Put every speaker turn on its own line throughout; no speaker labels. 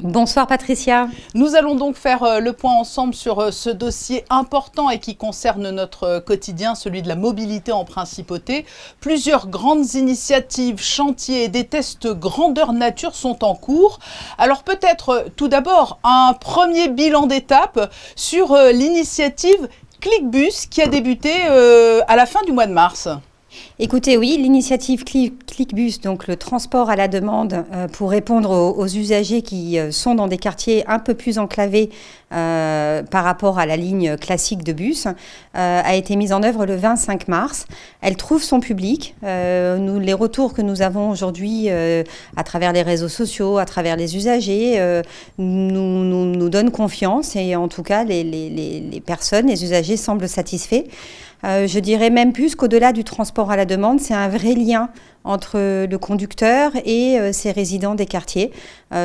Bonsoir Patricia.
Nous allons donc faire le point ensemble sur ce dossier important et qui concerne notre quotidien, celui de la mobilité en principauté. Plusieurs grandes initiatives, chantiers et des tests grandeur nature sont en cours. Alors peut-être tout d'abord un premier bilan d'étape sur l'initiative ClickBus qui a débuté à la fin du mois de mars.
Écoutez, oui, l'initiative ClickBus, donc le transport à la demande pour répondre aux usagers qui sont dans des quartiers un peu plus enclavés par rapport à la ligne classique de bus, a été mise en œuvre le 25 mars. Elle trouve son public. Les retours que nous avons aujourd'hui à travers les réseaux sociaux, à travers les usagers, nous donnent confiance et en tout cas les personnes, les usagers semblent satisfaits. Je dirais même plus qu'au-delà du transport à la demande, c'est un vrai lien entre le conducteur et ses résidents des quartiers,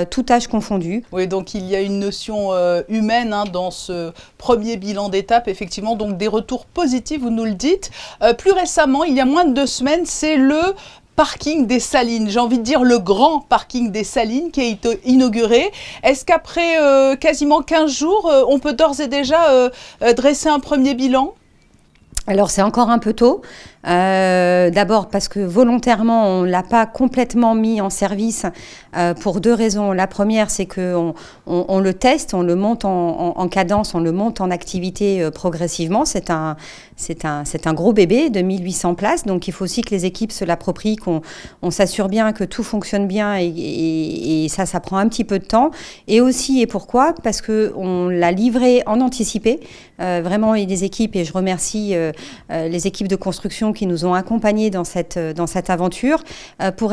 tout âge confondu.
Oui, donc il y a une notion humaine dans ce premier bilan d'étape, effectivement, donc des retours positifs, vous nous le dites. Plus récemment, il y a moins de 2 semaines, c'est le parking des Salines, j'ai envie de dire le grand parking des Salines qui a été inauguré. Est-ce qu'après quasiment 15 jours, on peut d'ores et déjà dresser un premier bilan ?
Alors c'est encore un peu tôt, d'abord parce que volontairement on ne l'a pas complètement mis en service pour 2 raisons. La première c'est qu'on le teste, on le monte en cadence, on le monte en activité progressivement. C'est un gros bébé de 1800 places, donc il faut aussi que les équipes se l'approprient, qu'on s'assure bien que tout fonctionne bien et ça prend un petit peu de temps. Et aussi, et pourquoi ? Parce qu'on l'a livré en anticipé, vraiment les équipes, et je remercie les équipes de construction qui nous ont accompagnés dans cette aventure pour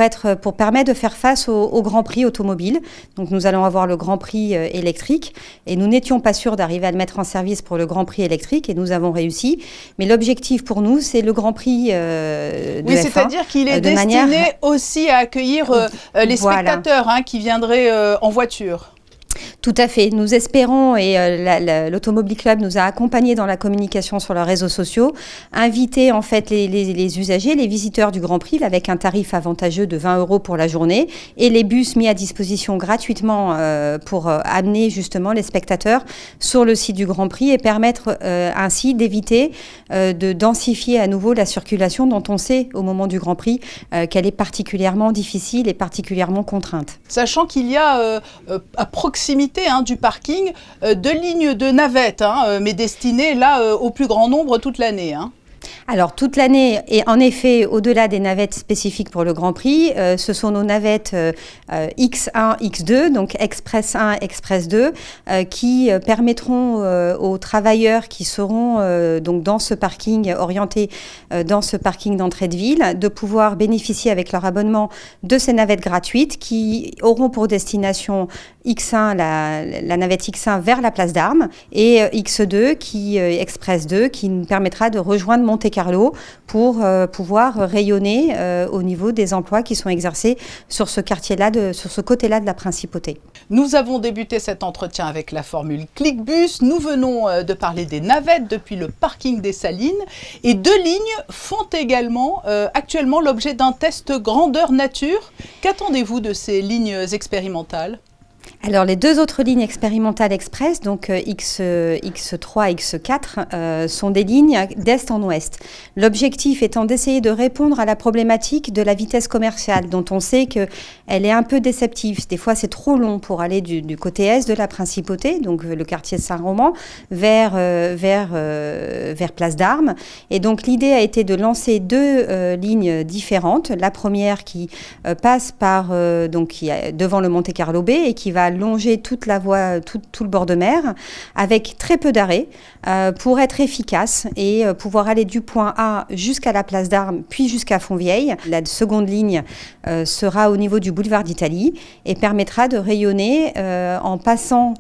permettre de faire face au Grand Prix automobile. Donc nous allons avoir le Grand Prix électrique et nous n'étions pas sûrs d'arriver à le mettre en service pour le Grand Prix électrique et nous avons réussi. Mais l'objectif pour nous, c'est le Grand Prix de
oui,
F1.
C'est-à-dire qu'il est destiné aussi à accueillir les spectateurs qui viendraient en voiture.
Tout à fait. Nous espérons, et l'Automobile Club nous a accompagnés dans la communication sur leurs réseaux sociaux, inviter en fait les usagers, les visiteurs du Grand Prix, avec un tarif avantageux de 20 € pour la journée, et les bus mis à disposition gratuitement pour amener justement les spectateurs sur le site du Grand Prix et permettre ainsi d'éviter de densifier à nouveau la circulation dont on sait au moment du Grand Prix qu'elle est particulièrement difficile et particulièrement contrainte.
Sachant qu'il y a à proximité du parking 2 lignes de navettes, mais destinées là au plus grand nombre toute l'année.
Alors, toute l'année, et en effet, au-delà des navettes spécifiques pour le Grand Prix, ce sont nos navettes X1, X2, donc Express 1, Express 2, qui permettront aux travailleurs qui seront donc dans ce parking, orientés dans ce parking d'entrée de ville, de pouvoir bénéficier avec leur abonnement de ces navettes gratuites qui auront pour destination X1, la navette X1 vers la place d'Armes, et X2, Express 2, qui nous permettra de rejoindre Monte-Carlo pour pouvoir rayonner au niveau des emplois qui sont exercés sur ce quartier-là, sur ce côté-là de la principauté.
Nous avons débuté cet entretien avec la formule ClickBus. Nous venons de parler des navettes depuis le parking des Salines. Et 2 lignes font également actuellement l'objet d'un test grandeur nature. Qu'attendez-vous de ces lignes expérimentales ?
Alors, les 2 autres lignes expérimentales express, donc X3 et X4, sont des lignes d'est en ouest. L'objectif étant d'essayer de répondre à la problématique de la vitesse commerciale, dont on sait qu'elle est un peu déceptive. Des fois, c'est trop long pour aller du côté est de la principauté, donc le quartier Saint-Roman, vers Place d'Armes. Et donc, l'idée a été de lancer 2 lignes différentes. La première qui passe par qui est devant le Monte-Carlo Bay et qui va longer toute la voie, tout le bord de mer, avec très peu d'arrêts pour être efficace et pouvoir aller du point A jusqu'à la place d'Armes, puis jusqu'à Fontvieille. La seconde ligne sera au niveau du boulevard d'Italie et permettra de rayonner en passant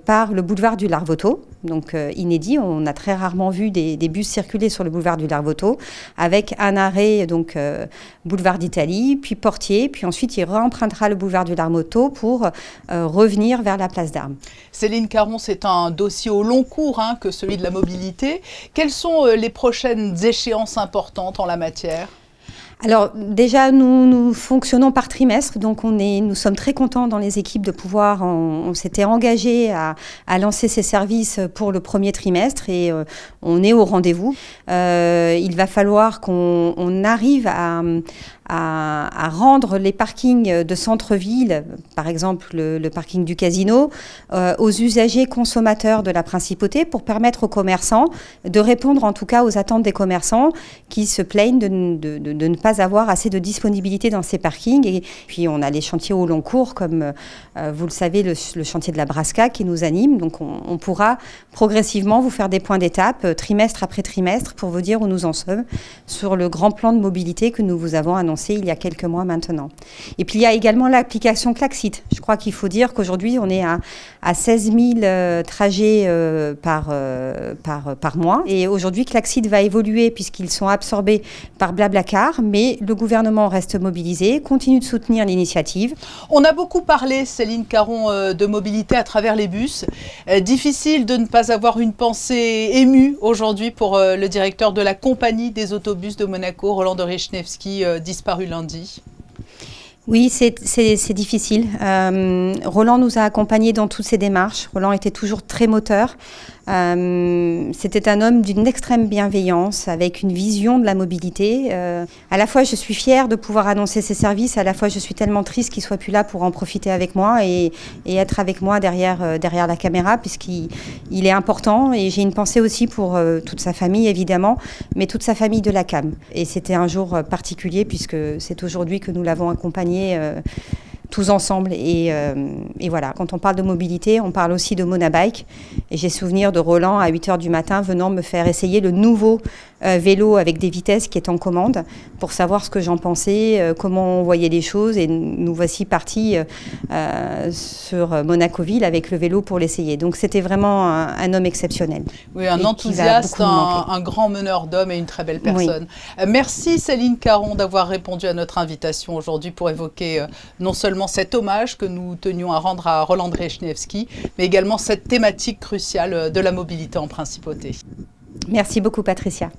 par le boulevard du Larvoto, donc inédit. On a très rarement vu des bus circuler sur le boulevard du Larvoto, avec un arrêt boulevard d'Italie, puis Portier, puis ensuite il réempruntera le boulevard du Larvoto pour revenir vers la place d'Armes.
Céline Caron, c'est un dossier au long cours que celui de la mobilité. Quelles sont les prochaines échéances importantes en la matière ?
Alors déjà, nous fonctionnons par trimestre, donc nous sommes très contents dans les équipes de pouvoir, on s'était engagé à lancer ces services pour le premier trimestre et on est au rendez-vous. Il va falloir qu'on arrive à rendre les parkings de centre-ville, par exemple le parking du casino, aux usagers consommateurs de la principauté pour permettre aux commerçants de répondre en tout cas aux attentes des commerçants qui se plaignent de ne pas avoir assez de disponibilité dans ces parkings. Et puis on a les chantiers au long cours comme vous le savez le chantier de la Brasca qui nous anime. Donc on pourra progressivement vous faire des points d'étape trimestre après trimestre pour vous dire où nous en sommes sur le grand plan de mobilité que nous vous avons annoncé il y a quelques mois maintenant. Et puis il y a également l'application Klaxit. Je crois qu'il faut dire qu'aujourd'hui on est à 16 000 trajets par mois. Et aujourd'hui Klaxit va évoluer puisqu'ils sont absorbés par Blablacar, mais le gouvernement reste mobilisé, continue de soutenir l'initiative.
On a beaucoup parlé, Céline Caron, de mobilité à travers les bus. Difficile de ne pas avoir une pensée émue aujourd'hui pour le directeur de la compagnie des autobus de Monaco, Roland Dorechnevsky, disparu lundi.
Oui, c'est difficile. Roland nous a accompagnés dans toutes ces démarches. Roland était toujours très moteur. C'était un homme d'une extrême bienveillance, avec une vision de la mobilité. À la fois, je suis fière de pouvoir annoncer ces services, à la fois, je suis tellement triste qu'il soit plus là pour en profiter avec moi et être avec moi derrière la caméra, puisqu'il est important. Et j'ai une pensée aussi pour toute sa famille, évidemment, mais toute sa famille de la CAM. Et c'était un jour particulier, puisque c'est aujourd'hui que nous l'avons accompagné tous ensemble. Et voilà, quand on parle de mobilité, on parle aussi de Monabike. Et j'ai souvenir de Roland à 8h du matin venant me faire essayer le nouveau vélo avec des vitesses qui est en commande pour savoir ce que j'en pensais, comment on voyait les choses. Et nous voici partis sur Monacoville avec le vélo pour l'essayer. Donc c'était vraiment un homme exceptionnel.
Oui, un enthousiaste, un grand meneur d'hommes et une très belle personne. Oui. Merci Céline Caron d'avoir répondu à notre invitation aujourd'hui pour évoquer non seulement cet hommage que nous tenions à rendre à Roland Dorechnevsky, mais également cette thématique cruciale de la mobilité en principauté.
Merci beaucoup Patricia.